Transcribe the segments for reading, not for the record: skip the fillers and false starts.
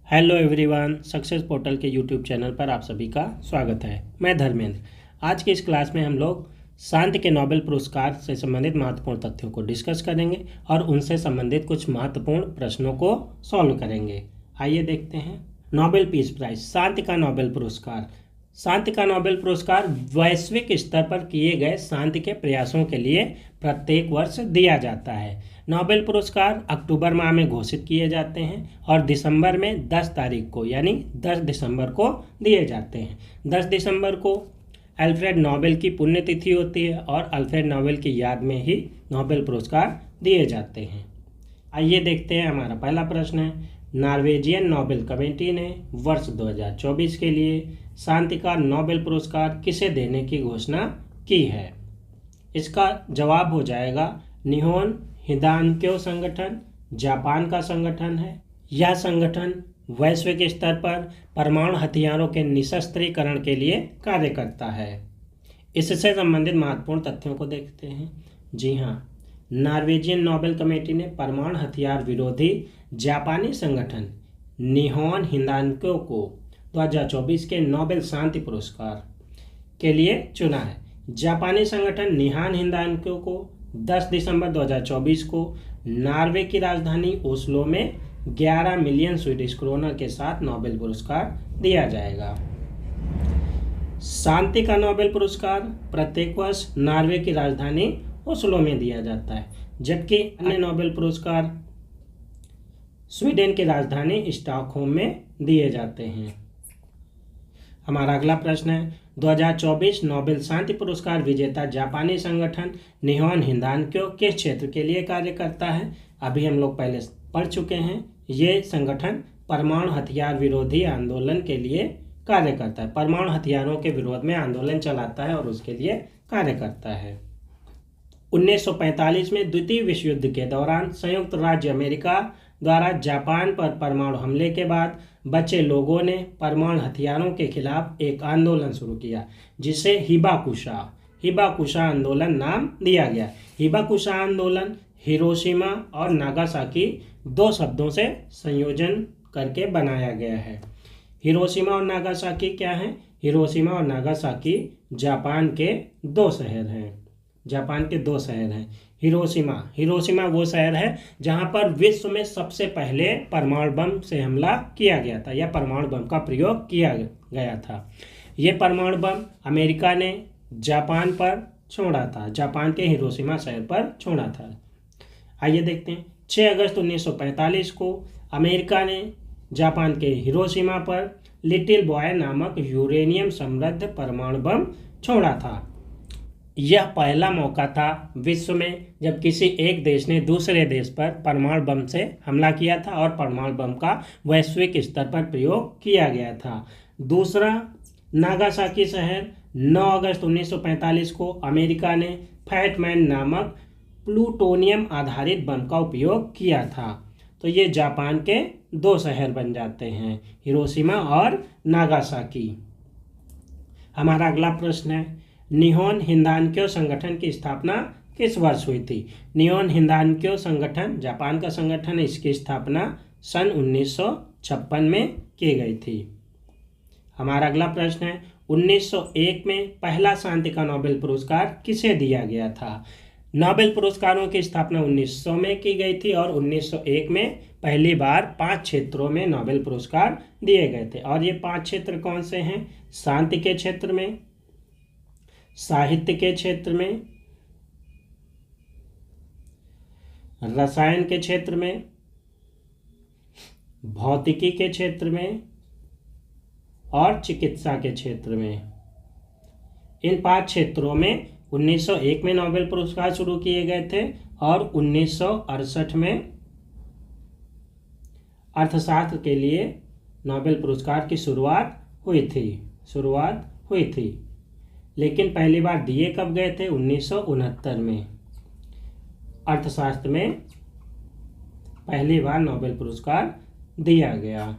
Hello everyone, success portal के YouTube channel पर आप सभी का स्वागत है। मैं धर्मेंद्र। आज की इस क्लास में हम लोग शांति के नोबेल पुरस्कार से संबंधित महत्वपूर्ण तथ्यों को डिस्कस करेंगे और उनसे संबंधित कुछ महत्वपूर्ण प्रश्नों को सॉल्व करेंगे। आइए देखते हैं। नोबेल पीस प्राइज, शांति का नोबेल पुरस्कार। शांति का नोबेल पुरस्कार वैश्विक स्तर पर किए गए शांति के प्रयासों के लिए प्रत्येक वर्ष दिया जाता है। नोबेल पुरस्कार अक्टूबर माह में घोषित किए जाते हैं और दिसंबर में 10 तारीख को यानी 10 दिसंबर को दिए जाते हैं। 10 दिसंबर को अल्फ्रेड नोबेल की पुण्यतिथि होती है और अल्फ्रेड नोबेल की याद में ही नोबेल पुरस्कार दिए जाते हैं। आइए देखते हैं। हमारा पहला प्रश्न है, नॉर्वेजियन नोबेल कमेटी ने वर्ष 2024 के लिए शांति का नोबेल पुरस्कार किसे देने की घोषणा की है? इसका जवाब हो जाएगा निहोन हिदानक्यो संगठन। जापान का संगठन है। यह संगठन वैश्विक स्तर पर परमाणु हथियारों के निशस्त्रीकरण के लिए कार्य करता है। इससे संबंधित महत्वपूर्ण तथ्यों को देखते हैं। जी हाँ, नॉर्वेजियन नोबेल कमेटी ने परमाणु हथियार विरोधी जापानी संगठन निहोन हिदानक्यो को 2024 के नोबेल शांति पुरस्कार के लिए चुना है। जापानी संगठन निहान हिदानक्यो को 10 दिसंबर 2024 को नॉर्वे की राजधानी ओस्लो में 11 मिलियन स्वीडिश क्रोनर के साथ नोबेल पुरस्कार दिया जाएगा। शांति का नोबेल पुरस्कार प्रत्येक वर्ष नॉर्वे की राजधानी ओस्लो में दिया जाता है, जबकि अन्य नोबेल पुरस्कार स्वीडन की राजधानी स्टॉकहोम में दिए जाते हैं। हमारा अगला प्रश्न है, 2024 नोबेल शांति पुरस्कार विजेता जापानी संगठन निहोन हिदानक्यो किस क्षेत्र के लिए कार्य करता है? अभी हम लोग पहले पढ़ चुके हैं। ये संगठन परमाणु हथियार विरोधी आंदोलन के लिए कार्य करता है, परमाणु हथियारों के विरोध में आंदोलन चलाता है और उसके लिए कार्य करता है। 1945 में द्वितीय विश्व युद्ध के दौरान संयुक्त राज्य अमेरिका द्वारा जापान पर परमाणु हमले के बाद बचे लोगों ने परमाणु हथियारों के खिलाफ एक आंदोलन शुरू किया, जिसे हिबाकुशा आंदोलन नाम दिया गया। हिबाकुशा आंदोलन हिरोशिमा और नागासाकी दो शब्दों से संयोजन करके बनाया गया है। हिरोशिमा और नागासाकी क्या है? हिरोशिमा और नागासाकी जापान के दो शहर हैं। हिरोशिमा वो शहर है जहां पर विश्व में सबसे पहले परमाणु बम से हमला किया गया था या परमाणु बम का प्रयोग किया गया था। ये परमाणु बम अमेरिका ने जापान पर छोड़ा था, जापान के हिरोशिमा शहर पर छोड़ा था। आइए देखते हैं। 6 अगस्त 1945 को अमेरिका ने जापान के हिरोशिमा पर लिटिल बॉय नामक यूरेनियम समृद्ध परमाणु बम छोड़ा था। यह पहला मौका था विश्व में जब किसी एक देश ने दूसरे देश पर परमाणु बम से हमला किया था और परमाणु बम का वैश्विक स्तर पर प्रयोग किया गया था। दूसरा, नागासाकी शहर 9 अगस्त 1945 को अमेरिका ने फैटमैन नामक प्लूटोनियम आधारित बम का उपयोग किया था। तो ये जापान के दो शहर बन जाते हैं, हिरोशिमा और नागासाकी। हमारा अगला प्रश्न है, निहोन हिदानक्यो संगठन की स्थापना किस वर्ष हुई थी? निहोन हिदानक्यो संगठन जापान का संगठन है। इसकी स्थापना सन 1956 में की गई थी। हमारा अगला प्रश्न है, 1901 में पहला शांति का नोबेल पुरस्कार किसे दिया गया था? नोबेल पुरस्कारों की स्थापना 1900 में की गई थी और 1901 में पहली बार 5 क्षेत्रों में नोबेल पुरस्कार दिए गए थे। और ये 5 क्षेत्र कौन से हैं? शांति के क्षेत्र में, साहित्य के क्षेत्र में, रसायन के क्षेत्र में, भौतिकी के क्षेत्र में और चिकित्सा के क्षेत्र में। इन 5 क्षेत्रों में 1901 में नोबेल पुरस्कार शुरू किए गए थे और 1968 में अर्थशास्त्र के लिए नोबेल पुरस्कार की शुरुआत हुई थी। लेकिन पहली बार दिए कब गए थे? 1969 में अर्थशास्त्र में पहली बार नोबेल पुरस्कार दिया गया।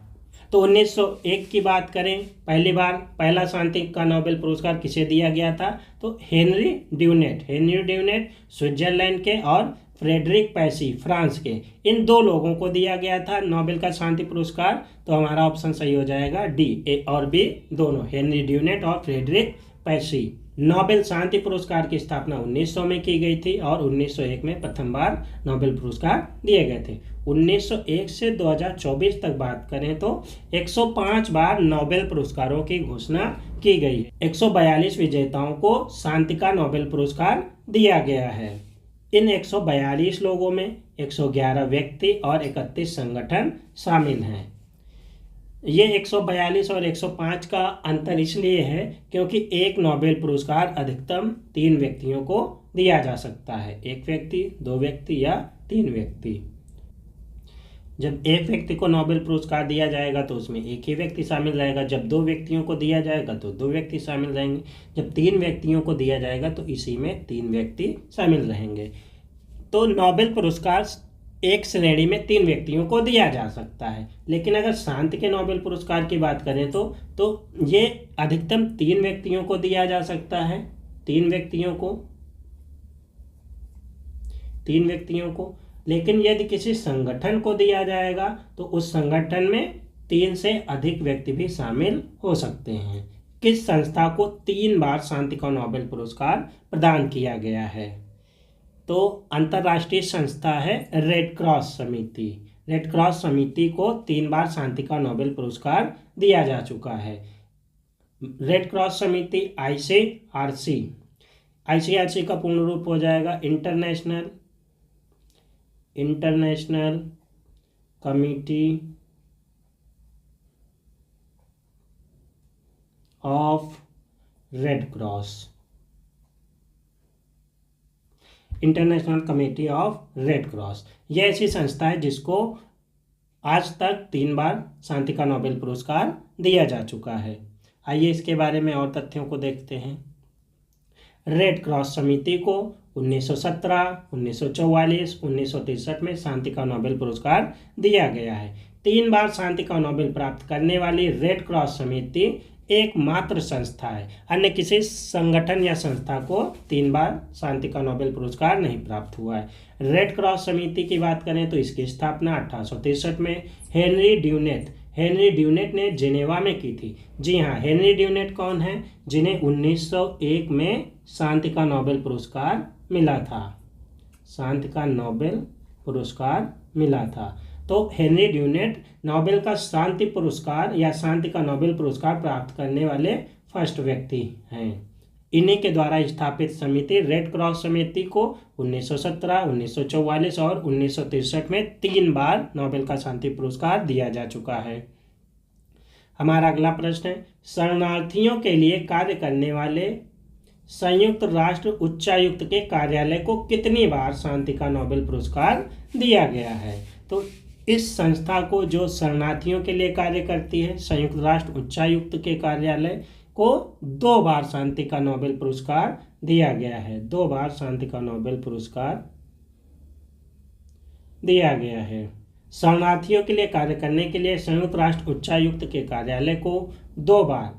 तो 1901 की बात करें, पहला शांति का नोबेल पुरस्कार किसे दिया गया था? तो हेनरी ड्यूनेट स्विट्जरलैंड के और फ्रेडरिक पैसी फ्रांस के, इन 2 लोगों को दिया गया था नोबेल का शांति पुरस्कार। तो हमारा ऑप्शन सही हो जाएगा डी, ए और बी दोनों, हेनरी ड्यूनेट और फ्रेडरिक पैसी। नोबेल शांति पुरस्कार की स्थापना 1900 में की गई थी और 1901 में प्रथम बार नोबेल पुरस्कार दिए गए थे। 1901 से 2024 तक बात करें तो 105 बार नोबेल पुरस्कारों की घोषणा की गई है। 142 विजेताओं को शांति का नोबेल पुरस्कार दिया गया है। इन 142 लोगों में 111 व्यक्ति और 31 संगठन शामिल हैं। ये 142 और 105 का अंतर इसलिए है क्योंकि एक नोबेल पुरस्कार अधिकतम 3 व्यक्तियों को दिया जा सकता है, 1 व्यक्ति, 2 व्यक्ति या 3 व्यक्ति। जब 1 व्यक्ति को नोबेल पुरस्कार दिया जाएगा तो उसमें 1 ही व्यक्ति शामिल रहेगा, जब 2 व्यक्तियों को दिया जाएगा तो 2 व्यक्ति शामिल रहेंगे, जब 3 व्यक्तियों को दिया जाएगा तो इसी में 3 व्यक्ति शामिल रहेंगे। तो नोबेल पुरस्कार एक श्रेणी में 3 व्यक्तियों को दिया जा सकता है, लेकिन अगर शांति के नोबेल पुरस्कार की बात करें तो ये अधिकतम 3 व्यक्तियों को दिया जा सकता है, 3 व्यक्तियों को। लेकिन यदि किसी संगठन को दिया जाएगा तो उस संगठन में 3 से अधिक व्यक्ति भी शामिल हो सकते हैं। किस संस्था को 3 बार शांति का नोबेल पुरस्कार प्रदान किया गया है? तो अंतर्राष्ट्रीय संस्था है रेड क्रॉस समिति। रेड क्रॉस समिति को 3 बार शांति का नोबेल पुरस्कार दिया जा चुका है। रेड क्रॉस समिति आईसीआरसी का पूर्ण रूप हो जाएगा international committee of red cross. International committee of red cross यह ऐसी संस्था है जिसको आज तक 3 बार शांति का नोबेल पुरस्कार दिया जा चुका है। आइए इसके बारे में और तथ्यों को देखते हैं। रेड क्रॉस समिति को 1917, 1944, 1963 में शांति का नोबेल पुरस्कार दिया गया है। 3 बार शांति का नोबेल प्राप्त करने वाली रेड क्रॉस समिति एकमात्र संस्था है। अन्य किसी संगठन या संस्था को 3 बार शांति का नोबेल पुरस्कार नहीं प्राप्त हुआ है। रेड क्रॉस समिति की बात करें तो इसकी स्थापना 1863 में हेनरी ड्यूनेट ने जेनेवा में की थी। जी हाँ, हेनरी ड्यूनेट कौन है? जिन्हें 1901 में शांति का नोबेल पुरस्कार मिला था। शांति का नोबेल पुरस्कार मिला था। तो हेनरी ड्यूनेट नोबेल का शांति पुरस्कार या शांति का नोबेल पुरस्कार प्राप्त करने वाले फर्स्ट व्यक्ति हैं। इन्हीं के द्वारा स्थापित समिति रेड क्रॉस समिति को 1917, 1944 और 1963 में 3 बार नोबेल का शांति पुरस्कार दिया जा चुका है। हमारा अगला प्रश्न है, शरणार्थियों के लिए कार्य करने वाले संयुक्त राष्ट्र उच्चायुक्त के कार्यालय को कितनी बार शांति का नोबेल पुरस्कार दिया गया है? तो इस संस्था को जो शरणार्थियों के लिए कार्य करती है, संयुक्त राष्ट्र उच्चायुक्त के कार्यालय को 2 बार शांति का नोबेल पुरस्कार दिया गया है। 2 बार शांति का नोबेल पुरस्कार दिया गया है। शरणार्थियों के लिए कार्य करने के लिए संयुक्त राष्ट्र उच्चायुक्त के कार्यालय को 2 बार,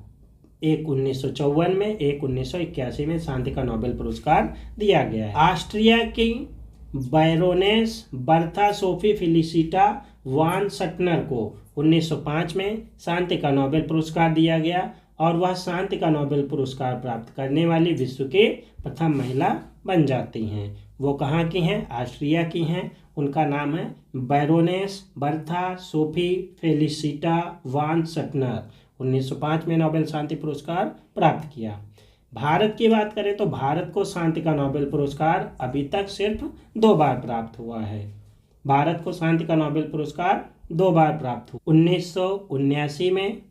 एक 1954 में, एक 1981 में शांति का नोबेल पुरस्कार दिया गया है। ऑस्ट्रिया की बैरोनेस बर्था सोफी फेलिसिटा वान सटनर को 1905 में शांति का नोबेल पुरस्कार दिया गया और वह शांति का नोबेल पुरस्कार प्राप्त करने वाली विश्व की प्रथम महिला बन जाती हैं। वो कहाँ की हैं? ऑस्ट्रिया की हैं। उनका नाम है बैरोनेस बर्था सोफी फेलिसिटा वान सटनर। 1905 में नोबेल शांति पुरस्कार प्राप्त किया। भारत की बात करें तो भारत को शांति का नोबेल पुरस्कार अभी तक सिर्फ 2 बार प्राप्त हुआ है। भारत को शांति का नोबेल पुरस्कार 2 बार प्राप्त हुआ, 1979 में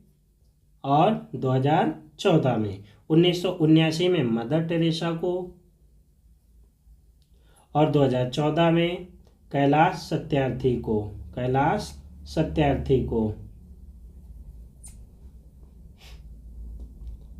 और 2014 में। 1979 में मदर टेरेसा को और 2014 में कैलाश सत्यार्थी को।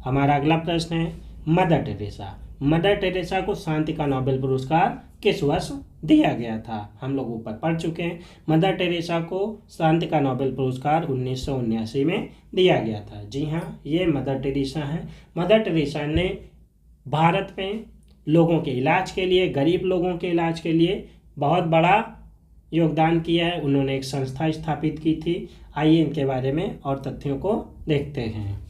हमारा अगला प्रश्न है, मदर टेरेसा को शांति का नोबेल पुरस्कार किस वर्ष दिया गया था? हम लोग ऊपर पढ़ चुके हैं। मदर टेरेसा को शांति का नोबेल पुरस्कार 1979 में दिया गया था। जी हाँ, ये मदर टेरेसा हैं। मदर टेरेसा ने भारत में लोगों के इलाज के लिए, गरीब लोगों के इलाज के लिए बहुत बड़ा योगदान किया है। उन्होंने एक संस्था स्थापित की थी। आइए इनके बारे में और तथ्यों को देखते हैं।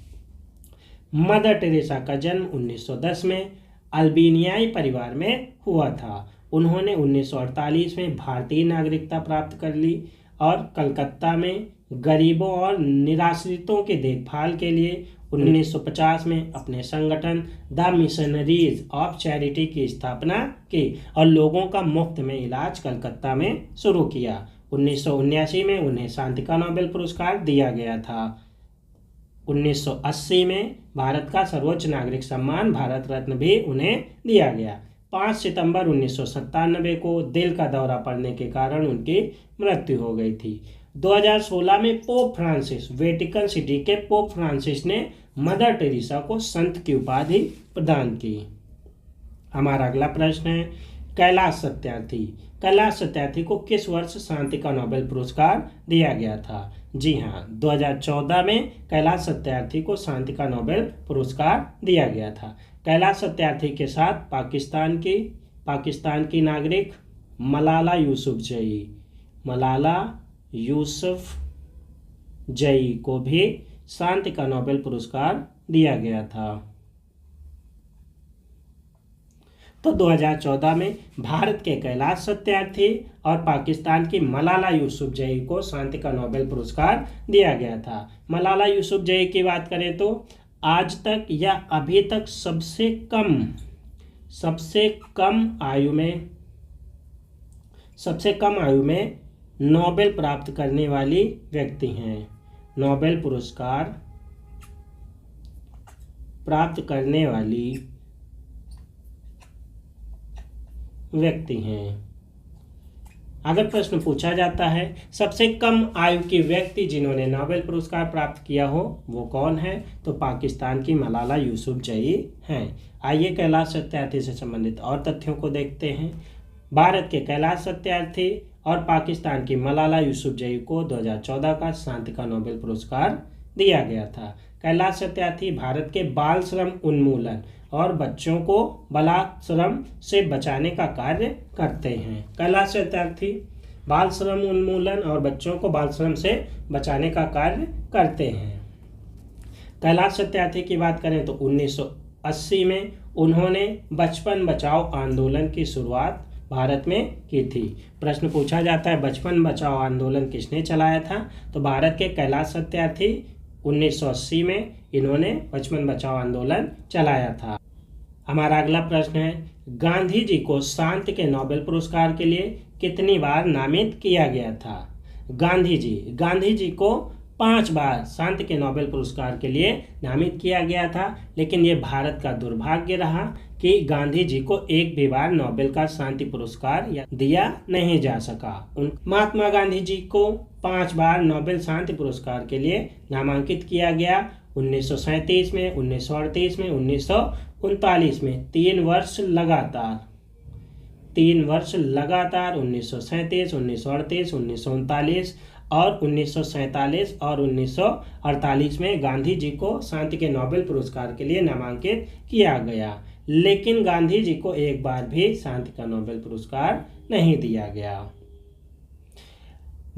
मदर टेरेसा का जन्म 1910 में अल्बानियाई परिवार में हुआ था। उन्होंने 1948 में भारतीय नागरिकता प्राप्त कर ली और कलकत्ता में गरीबों और निराश्रितों के देखभाल के लिए 1950 में अपने संगठन द मिशनरीज ऑफ चैरिटी की स्थापना की और लोगों का मुफ्त में इलाज कलकत्ता में शुरू किया। 1979 में उन्हें शांति का नोबेल पुरस्कार दिया गया था। 1980 में भारत का सर्वोच्च नागरिक सम्मान भारत रत्न भी उन्हें दिया गया। 5 सितंबर 1997 को दिल का दौरा पड़ने के कारण उनकी मृत्यु हो गई थी। 2016 में पोप फ्रांसिस, वेटिकन सिटी के पोप फ्रांसिस ने मदर टेरेसा को संत की उपाधि प्रदान की। हमारा अगला प्रश्न है, कैलाश सत्यार्थी। कैलाश सत्यार्थी को किस वर्ष शांति का नोबेल पुरस्कार दिया गया था? जी हाँ, 2014 में कैलाश सत्यार्थी को शांति का नोबेल पुरस्कार दिया गया था। कैलाश सत्यार्थी के साथ पाकिस्तान की नागरिक मलाला यूसुफजई को भी शांति का नोबेल पुरस्कार दिया गया था। तो 2014 में भारत के कैलाश सत्यार्थी और पाकिस्तान की मलाला यूसुफजई को शांति का नोबेल पुरस्कार दिया गया था। मलाला यूसुफजई की बात करें तो आज तक या अभी तक सबसे कम आयु में नोबेल प्राप्त करने वाली व्यक्ति हैं। नोबेल पुरस्कार प्राप्त करने वाली व्यक्ति हैं। अगर प्रश्न पूछा जाता है सबसे कम आयु के व्यक्ति जिन्होंने नोबेल पुरस्कार प्राप्त किया हो वो कौन है, तो पाकिस्तान की मलाला यूसुफजई हैं। आइए कैलाश सत्यार्थी से संबंधित और तथ्यों को देखते हैं। भारत के कैलाश सत्यार्थी और पाकिस्तान की मलाला यूसुफजई को 2014 का शांति का नोबेल पुरस्कार दिया गया था। कैलाश सत्यार्थी भारत के बाल श्रम उन्मूलन और बच्चों को बलात्श्रम से बचाने का कार्य करते हैं। कैलाश सत्यार्थी बाल श्रम उन्मूलन और बच्चों को बाल श्रम से बचाने का कार्य करते हैं। कैलाश सत्यार्थी की बात करें तो 1980 में उन्होंने बचपन बचाओ आंदोलन की शुरुआत भारत में की थी। प्रश्न पूछा जाता है बचपन बचाओ आंदोलन किसने चलाया था, तो भारत के कैलाश सत्यार्थी 1980 में इन्होंने बचपन बचाओ आंदोलन चलाया था। हमारा अगला प्रश्न है गांधी जी को शांति के नोबेल पुरस्कार के लिए कितनी बार नामित किया गया था? गांधी जी को 5 बार शांति के नोबेल पुरस्कार के लिए नामित किया गया था, लेकिन ये भारत का दुर्भाग्य रहा कि गांधी जी को एक भी बार नोबेल का शांति पुरस्कार दिया नहीं जा सका। महात्मा गांधी जी को 5 बार नोबेल शांति पुरस्कार के लिए नामांकित किया गया। 1937 में, 1938 में, 1939 में 3 वर्ष लगातार 1937, 1938, 1939 और 1947 और 1948 में गांधी जी को शांति के नोबेल पुरस्कार के लिए नामांकित किया गया, लेकिन गांधी जी को एक बार भी शांति का नोबेल पुरस्कार नहीं दिया गया।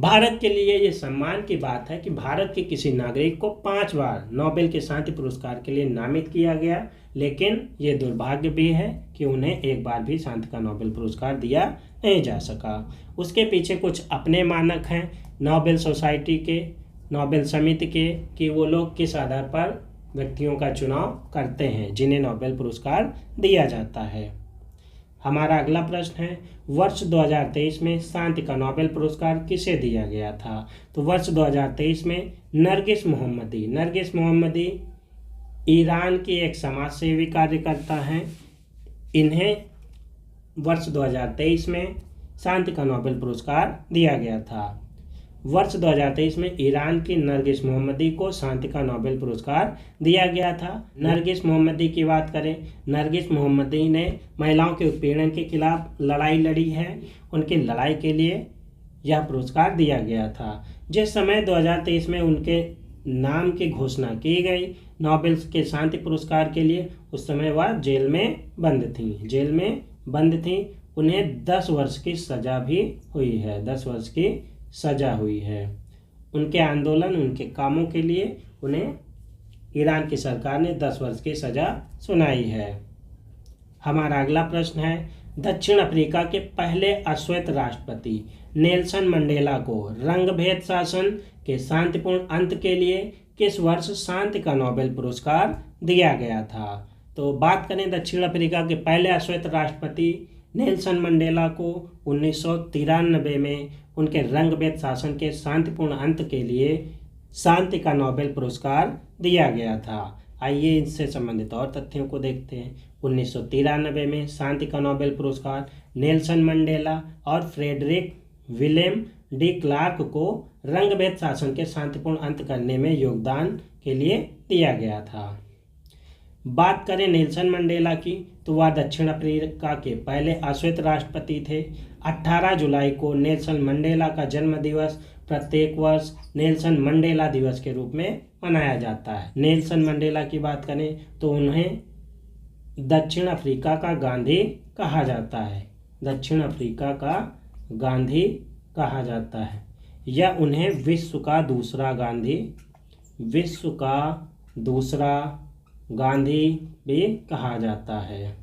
भारत के लिए ये सम्मान की बात है कि भारत के किसी नागरिक को 5 बार नोबेल के शांति पुरस्कार के लिए नामित किया गया, लेकिन ये दुर्भाग्य भी है कि उन्हें एक बार भी शांति का नोबेल पुरस्कार दिया नहीं जा सका। उसके पीछे कुछ अपने मानक हैं नोबेल सोसाइटी के, नोबेल समिति के, कि वो लोग किस आधार पर व्यक्तियों का चुनाव करते हैं जिन्हें नोबेल पुरस्कार दिया जाता है। हमारा अगला प्रश्न है वर्ष 2023 में शांति का नोबेल पुरस्कार किसे दिया गया था? तो वर्ष 2023 में नरगिस मोहम्मदी ईरान की एक समाज सेवी कार्यकर्ता हैं। इन्हें वर्ष 2023 में शांति का नोबेल पुरस्कार दिया गया था। वर्ष 2023 में ईरान की नरगिस मोहम्मदी को शांति का नोबेल पुरस्कार दिया गया था। नरगिस मोहम्मदी की बात करें, नरगिस मोहम्मदी ने महिलाओं के उत्पीड़न के खिलाफ लड़ाई लड़ी है। उनकी लड़ाई के लिए यह पुरस्कार दिया गया था। जिस समय 2023 में उनके नाम की घोषणा की गई नोबेल के शांति पुरस्कार के लिए, उस समय वह जेल में बंद थी। उन्हें 10 वर्ष की सज़ा भी हुई है, 10 वर्ष की सज़ा हुई है। उनके आंदोलन, उनके कामों के लिए उन्हें ईरान की सरकार ने 10 वर्ष की सज़ा सुनाई है। हमारा अगला प्रश्न है, दक्षिण अफ्रीका के पहले अश्वेत राष्ट्रपति नेल्सन मंडेला को रंगभेद शासन के शांतिपूर्ण अंत के लिए किस वर्ष शांति का नोबेल पुरस्कार दिया गया था? तो बात करें दक्षिण अफ्रीका के पहले अश्वेत राष्ट्रपति नेल्सन मंडेला को 1993 में उनके रंगभेद शासन के शांतिपूर्ण अंत के लिए शांति का नोबेल पुरस्कार दिया गया था। आइए इससे संबंधित और तथ्यों को देखते हैं। 1993 में शांति का नोबेल पुरस्कार नेल्सन मंडेला और फ्रेडरिक विलेम डी क्लार्क को रंगभेद शासन के शांतिपूर्ण अंत करने में योगदान के लिए दिया गया था। बात करें नेल्सन मंडेला की, तो वह दक्षिण अफ्रीका के पहले अश्वेत राष्ट्रपति थे। 18 जुलाई को नेल्सन मंडेला का जन्म दिवस प्रत्येक वर्ष नेल्सन मंडेला दिवस के रूप में मनाया जाता है। नेल्सन मंडेला की बात करें तो उन्हें दक्षिण अफ्रीका का गांधी कहा जाता है, दक्षिण अफ्रीका का गांधी कहा जाता है, या उन्हें विश्व का दूसरा गांधी भी कहा जाता है।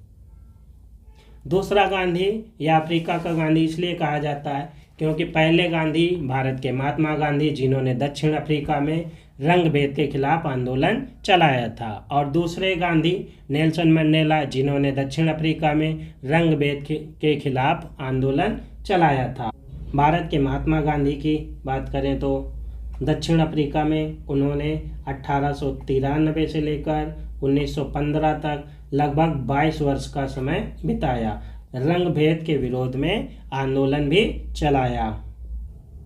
दूसरा गांधी या अफ्रीका का गांधी इसलिए कहा जाता है क्योंकि पहले गांधी भारत के महात्मा गांधी, जिन्होंने दक्षिण अफ्रीका में रंगभेद के खिलाफ आंदोलन चलाया था, और दूसरे गांधी नेल्सन मंडेला, जिन्होंने दक्षिण अफ्रीका में रंगभेद के खिलाफ आंदोलन चलाया था। भारत के महात्मा गांधी की बात करें तो दक्षिण अफ्रीका में उन्होंने 1893 से लेकर 1915 तक लगभग 22 वर्ष का समय बिताया। रंगभेद के विरोध में आंदोलन भी चलाया।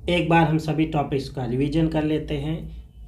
एक बार हम सभी टॉपिक्स का रिवीजन कर लेते हैं।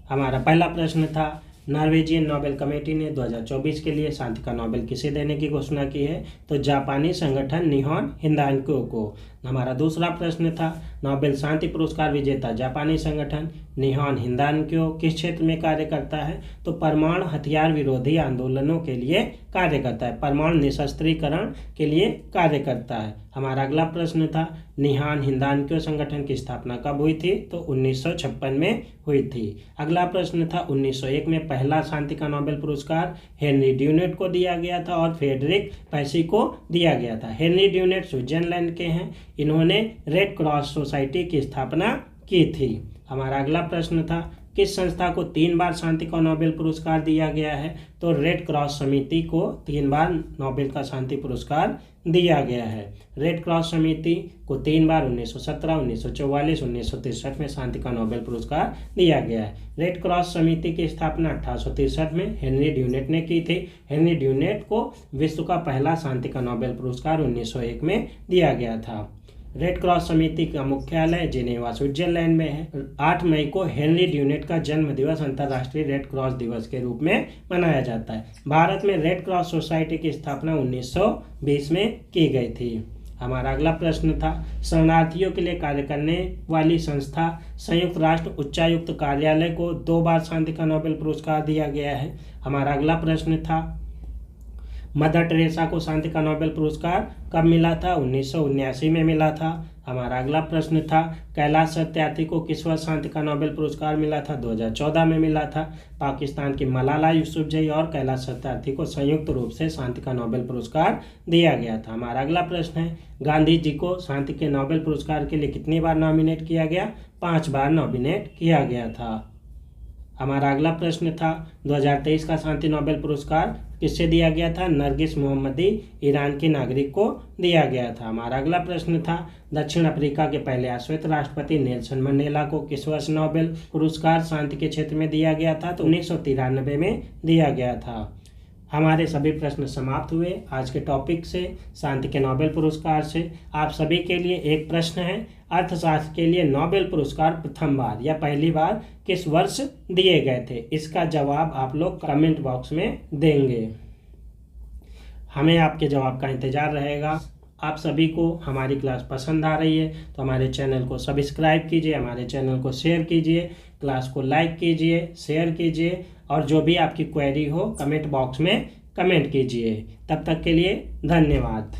हमारा पहला प्रश्न था, नॉर्वेजियन नोबेल कमेटी ने 2024 के लिए शांति का नोबेल किसे देने की घोषणा की है? तो जापानी संगठन निहोन हिंदानको को। हमारा दूसरा प्रश्न था, नोबेल शांति पुरस्कार विजेता जापानी संगठन निहोन हिंदानको किस क्षेत्र में कार्य करता है? तो परमाणु हथियार विरोधी आंदोलनों के लिए कार्य करता है, परमाणु निशस्त्रीकरण के लिए कार्य करता है। हमारा अगला प्रश्न था, निहोन हिंदानको संगठन की स्थापना कब हुई थी? तो 1956 में हुई थी। अगला प्रश्न था, 1901 में पहला शांति का नोबेल पुरस्कार हेनरी ड्यूनेट को दिया गया था और फ्रेडरिक पैसी को दिया गया था। हेनरी ड्यूनेट स्विट्जरलैंड के हैं, इन्होंने रेड क्रॉस सोसाइटी की स्थापना की थी। हमारा अगला प्रश्न था, किस संस्था को 3 बार शांति का नोबेल पुरस्कार दिया गया है? तो रेड क्रॉस समिति को 3 बार नोबेल का शांति पुरस्कार दिया गया है। रेड क्रॉस समिति को 3 बार 1917, 1944, 1963 में शांति का नोबेल पुरस्कार दिया गया है। रेड क्रॉस समिति की स्थापना 1863 में हेनरी ड्यूनेट ने की थी। हेनरी ड्यूनेट को विश्व का पहला शांति का नोबेल पुरस्कार 1901 में दिया गया था। रेड क्रॉस समिति का मुख्यालय जिनेवा स्विट्जरलैंड में है। 8 मई को हेनरी ड्यूनेट का जन्म दिवस अंतर्राष्ट्रीय रेड क्रॉस दिवस के रूप में मनाया जाता है। भारत में रेड क्रॉस सोसाइटी की स्थापना 1920 में की गई थी। हमारा अगला प्रश्न था, शरणार्थियों के लिए कार्य करने वाली संस्था संयुक्त राष्ट्र उच्चायुक्त कार्यालय को 2 बार शांति का नोबेल पुरस्कार दिया गया है। हमारा अगला प्रश्न था, मदर टेरेसा को शांति का नोबेल पुरस्कार कब मिला था? 1979 में मिला था। हमारा अगला प्रश्न था, कैलाश सत्यार्थी को किस वर्ष शांति का नोबेल पुरस्कार मिला था? 2014 में मिला था। पाकिस्तान की मलाला यूसुफजई और कैलाश सत्यार्थी को संयुक्त रूप से शांति का नोबेल पुरस्कार दिया गया था। हमारा अगला प्रश्न है, गांधी जी को शांति के नोबेल पुरस्कार के लिए कितनी बार नॉमिनेट किया गया? 5 बार नॉमिनेट किया गया था। हमारा अगला प्रश्न था, 2023 का शांति नोबेल पुरस्कार किससे दिया गया था? नरगिस मोहम्मदी, ईरान की नागरिक को दिया गया था। हमारा अगला प्रश्न था, दक्षिण अफ्रीका के पहले अश्वेत राष्ट्रपति नेल्सन मंडेला को किस वर्ष नोबेल पुरस्कार शांति के क्षेत्र में दिया गया था? तो 1993 में दिया गया था। हमारे सभी प्रश्न समाप्त हुए आज के टॉपिक से, शांति के नोबेल पुरस्कार से। आप सभी के लिए एक प्रश्न है, अर्थशास्त्र के लिए नोबेल पुरस्कार प्रथम बार या पहली बार किस वर्ष दिए गए थे? इसका जवाब आप लोग कमेंट बॉक्स में देंगे। हमें आपके जवाब का इंतजार रहेगा। आप सभी को हमारी क्लास पसंद आ रही है तो हमारे चैनल को सब्सक्राइब कीजिए, हमारे चैनल को शेयर कीजिए, क्लास को लाइक कीजिए, शेयर कीजिए, और जो भी आपकी क्वेरी हो कमेंट बॉक्स में कमेंट कीजिए। तब तक के लिए धन्यवाद।